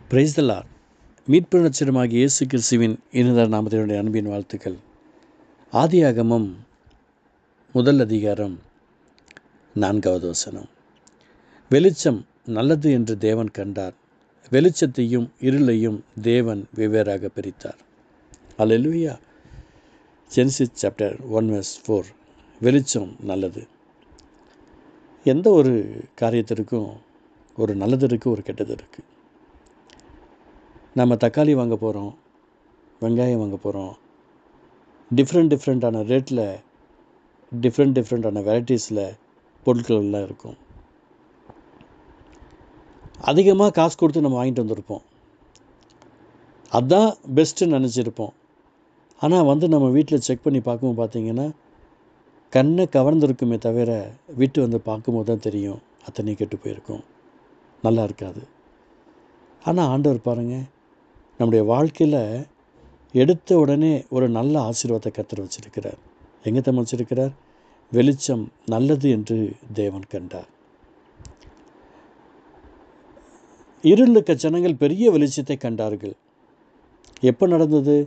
Praise the Lord. மீட்பு நட்சத்திரமாகிய இயேசு கிறிஸ்துவின் இனிதான நாமத்தினுடைய அன்பின் வாழ்த்துக்கள். ஆதியாகமம் 1 4வது வசனம். வெளிச்சம் நல்லது என்று தேவன் கண்டார், வெளிச்சத்தையும் இருளையும் தேவன் வெவ்வேறாக பிரித்தார். அல்லேலூயா. Genesis chapter 1:4. வெளிச்சம் நல்லது. எந்த ஒரு காரியத்திற்கும் ஒரு நல்லது இருக்குது, ஒரு கெட்டது இருக்குது. நம்ம தக்காளி வாங்க போகிறோம், வெங்காயம் வாங்க போகிறோம். டிஃப்ரெண்ட்டான ரேட்டில் டிஃப்ரெண்ட்டான வெரைட்டிஸில் பொருட்கள் எல்லாம் இருக்கும். அதிகமாக காசு கொடுத்து நம்ம வாங்கிட்டு வந்திருப்போம், அதுதான் பெஸ்ட்டுன்னு நினச்சிருப்போம். ஆனால் நம்ம வீட்டில் செக் பண்ணி பார்க்கும்போது பார்த்திங்கன்னா கண்ணை கவர்ந்துருக்குமே தவிர வீட்டு வந்து பார்க்கும்போது தான் தெரியும் அத்தனை கெட்டு போயிருக்கும், நல்லா இருக்காது. ஆனால் ஆண்டவர் பாருங்கள், நம்முடைய வாழ்க்கையில் எடுத்த உடனே ஒரு நல்ல ஆசீர்வாதத்தை கர்த்தர் வச்சிருக்கிறார். எங்கே தான் வச்சிருக்கிறார்? வெளிச்சம் நல்லது என்று தேவன் கண்டார். இருளுக்க ஜனங்கள் பெரிய வெளிச்சத்தை கண்டார்கள். எப்போ நடந்தது?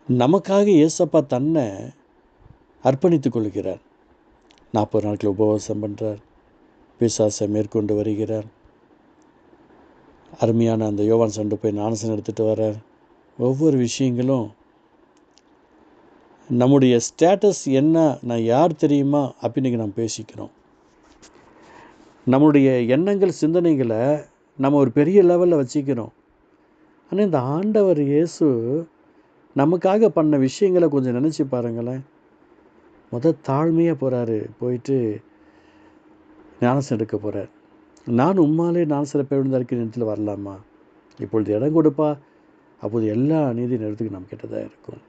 நமக்காக இயேசப்பா தன்னை அர்ப்பணித்து கொள்கிறார். 40 நாட்கள் உபவாசம் பண்ணுறார், பிசாசை மேற்கொண்டு வருகிறார். அருமையான அந்த யோவான் சண்டு போய் ஞானஸ்நானம் எடுத்துகிட்டு வர்றார். ஒவ்வொரு விஷயங்களும் நம்முடைய ஸ்டேட்டஸ் என்ன, நான் யார் தெரியுமா அப்படின்னு நாம் பேசிக்கிறோம். நம்முடைய எண்ணங்கள் சிந்தனைகளை நம்ம ஒரு பெரிய லெவலில் வச்சுக்கிறோம். ஆனால் இந்த ஆண்டவர் இயேசு நமக்காக பண்ண விஷயங்களை கொஞ்சம் நினச்சி பாருங்களேன். தாழ்மையாக போகிறாரு, போயிட்டு ஞானஸ்நானம் எடுக்க போகிறார். நான் உம்மாலே நான் சில பேர் இருக்கிற இடத்துல வரலாமா? இப்பொழுது இடம் கொடுப்பா, அப்போது எல்லா அநீதி நேரத்துக்கு நாம் கெட்டதாக இருக்கும்.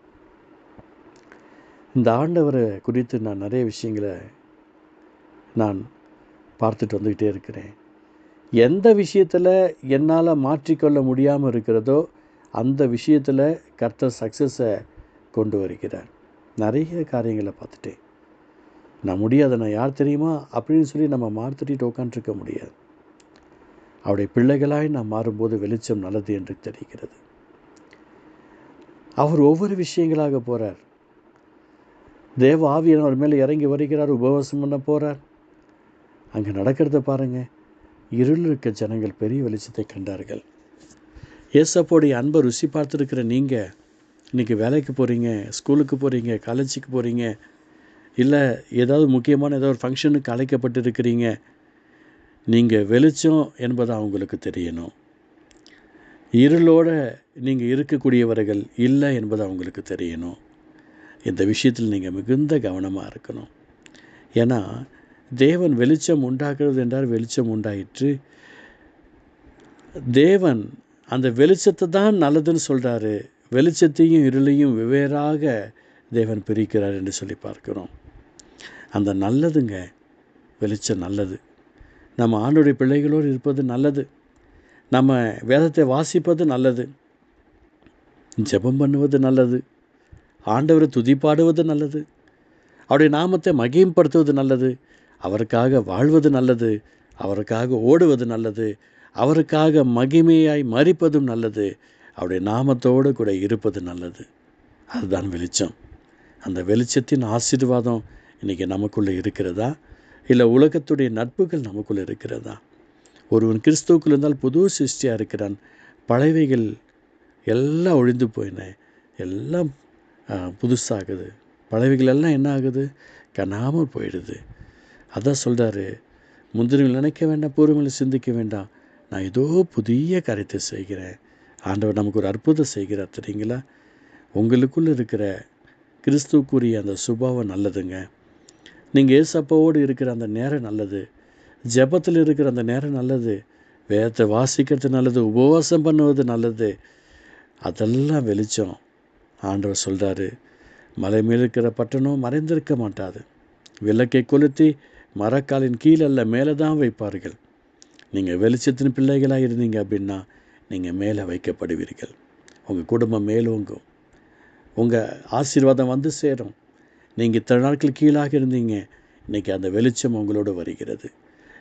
இந்த ஆண்டவரை குறித்து நான் நிறைய விஷயங்களை நான் பார்த்துட்டு வந்துக்கிட்டே இருக்கிறேன். எந்த விஷயத்தில் என்னால் மாற்றிக்கொள்ள முடியாமல் இருக்கிறதோ அந்த விஷயத்தில் கர்த்தர் சக்ஸஸை கொண்டு வருகிறார். நிறைய காரியங்களை பார்த்துட்டேன். நான் முடியாத, நான் யார் தெரியுமா அப்படின்னு சொல்லி நம்ம மாற்றிட்டு உட்காந்துருக்க முடியாது. அவருடைய பிள்ளைகளாய் நாம் மாறும்போது வெளிச்சம் நல்லது என்று தெரிகிறது. அவர் ஒவ்வொரு விஷயங்களாக போகிறார். தேவ ஆவியானவர் மேலே இறங்கி வருகிறார், உபவாசம் பண்ண போகிறார். அங்கே நடக்கிறத பாருங்கள். இருள் இருக்க ஜனங்கள் பெரிய வெளிச்சத்தை கண்டார்கள். ஏசப்போடைய அன்பை ருசி பார்த்துருக்கிற நீங்கள் இன்றைக்கி வேலைக்கு போகிறீங்க, ஸ்கூலுக்கு போகிறீங்க, காலேஜுக்கு போகிறீங்க, இல்லை ஏதாவது முக்கியமான ஏதாவது ஒரு ஃபங்க்ஷனுக்கு அழைக்கப்பட்டு இருக்கிறீங்க. நீங்கள் வெளிச்சம் என்பதை அவங்களுக்கு தெரியணும். இருளோடு நீங்கள் இருக்கக்கூடியவர்கள் இல்லை என்பது அவங்களுக்கு தெரியணும். இந்த விஷயத்தில் நீங்கள் மிகுந்த கவனமாக இருக்கணும். ஏன்னா தேவன் வெளிச்சம் உண்டாக்குறது என்றால் வெளிச்சம் உண்டாயிற்று. தேவன் அந்த வெளிச்சத்தை தான் நல்லதுன்னு சொல்கிறாரு. வெளிச்சத்தையும் இருளையும் வெவ்வேறாக தேவன் பிரிக்கிறார் என்று சொல்லி பார்க்கிறோம். அந்த நல்லதுங்க, வெளிச்சம் நல்லது. நம்ம ஆண்டவருடைய பிள்ளைகளோடு இருப்பது நல்லது. நம்ம வேதத்தை வாசிப்பது நல்லது, ஜெபம் பண்ணுவது நல்லது, ஆண்டவரை துதிப்பாடுவது நல்லது, அவருடைய நாமத்தை மகிமைப்படுத்துவது நல்லது, அவருக்காக வாழ்வது நல்லது, அவருக்காக ஓடுவது நல்லது, அவருக்காக மகிமையாய் மரிப்பதும் நல்லது, அவருடைய நாமத்தோடு கூட இருப்பது நல்லது. அதுதான் வெளிச்சம். அந்த வெளிச்சத்தின் ஆசீர்வாதம் இன்றைக்கி நமக்குள்ளே இருக்கிறதா? இல்லை உலகத்துடைய நட்புகள் நமக்குள்ளே இருக்கிறதா? ஒருவன் கிறிஸ்துவுக்குள் இருந்தால் புது சிருஷ்டியாக இருக்கிறான். பழையவைகள் எல்லாம் ஒழிந்து போயின, எல்லாம் புதுசாகுது. பழையவைகள் எல்லாம் என்ன ஆகுது? காணாமல் போயிடுது. அதான் சொல்கிறாரு, முந்தினவர்கள் நினைக்க வேண்டாம், பூர்வங்களை சிந்திக்க வேண்டாம், நான் ஏதோ புதிய காரியத்தை செய்கிறேன். ஆண்டவர் நமக்கு ஒரு அற்புதம் செய்கிறார் தெரியுங்களா? உங்களுக்குள்ளே இருக்கிற கிறிஸ்துவுக்குரிய அந்த சுபாவம் நல்லதுங்க. நீங்கள் ஏசப்பாவோடு இருக்கிற அந்த நேரம் நல்லது, ஜெபத்தில் இருக்கிற அந்த நேரம் நல்லது, வேதத்தை வாசிக்கிறது நல்லது, உபவாசம் பண்ணுவது நல்லது. அதெல்லாம் வெளிச்சம். ஆண்டவர் சொல்கிறாரு, மலை மேல் இருக்கிற பட்டணம் மறைந்திருக்க மாட்டாது, விளக்கை கொளுத்தி மரக்காலின் கீழல்ல மேலே தான் வைப்பார்கள். நீங்கள் வெளிச்சத்தின் பிள்ளைகளாக இருந்தீங்க அப்படின்னா நீங்கள் மேலே வைக்கப்படுவீர்கள். உங்கள் குடும்பம் மேலோங்கும், உங்கள் ஆசீர்வாதம் வந்து சேரும். நீங்கள் இத்தனை நாட்கள் கீழாக இருந்தீங்க, இன்றைக்கி அந்த வெளிச்சம் உங்களோடு வருகிறது.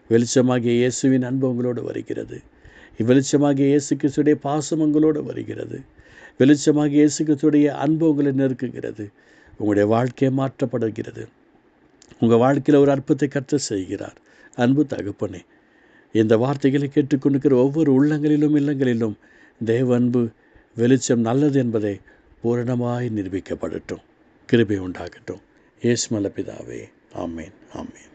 வெளிச்சமாகிய இயேசுவின் அன்பு உங்களோடு வருகிறது. வெளிச்சமாகிய இயேசு கிறிஸ்துடைய பாசம் உங்களோடு வருகிறது. வெளிச்சமாகிய இயேசு கிறிஸ்துடைய அன்பு உங்களை நெருக்குகிறது. உங்களுடைய வாழ்க்கை மாற்றப்படுகிறது. உங்கள் வாழ்க்கையில் ஒரு அற்புதத்தை கர்த்தர் செய்கிறார். அன்பு தகப்பனே, இந்த வார்த்தைகளை கேட்டுக்கொண்டிருக்கிற ஒவ்வொரு உள்ளங்களிலும் இல்லங்களிலும் தேவ அன்பு வெளிச்சம் நல்லது என்பதை பூரணமாய் நிரூபிக்கப்படட்டும். கிருபை உண்டாகட்டும். இயேசு நல்ல பிதாவே. ஆமேன், ஆமேன்.